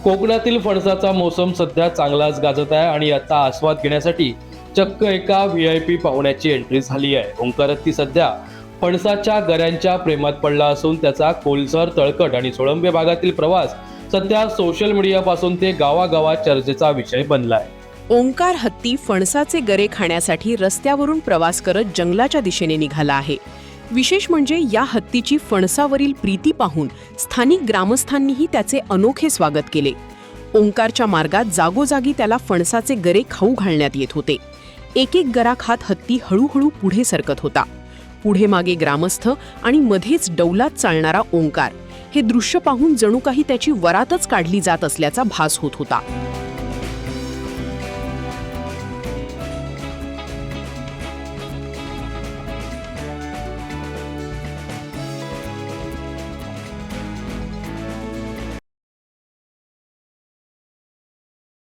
कोकणातील फणसाचा मोसम सध्या चांगलाच गाजत आहे आणि याचा आस्वाद घेण्यासाठी चक्क एका VIP पाहुण्याची एंट्री झाली आहे. ओंकार हत्ती सध्या फणसाच्या गऱ्यांच्या प्रेमात पडला असून त्याचा कोलसर, तळकट आणि सोळंबे भागातील प्रवास सध्या सोशल मीडियापासून ते गावागावात चर्चेचा विषय बनलाय. ओंकार हत्ती फणसाचे गरे खाण्यासाठी रस्त्यावरून प्रवास करत जंगलाच्या दिशेने निघाला आहे. विशेष म्हणजे या हत्तीची फणसावरील प्रीती पाहून स्थानिक ग्रामस्थांनीही त्याचे अनोखे स्वागत केले. ओंकारच्या मार्गात जागोजागी त्याला फणसाचे गरे खाऊ घालण्यात येत होते. एक एक गरा खात हत्ती हळूहळू पुढे सरकत होता. पुढे मागे ग्रामस्थ आणि मध्येच डौलात चालणारा ओंकार. हे दृश्य पाहून जणू काही त्याची वरातच काढली जात असल्याचा भास होत होता.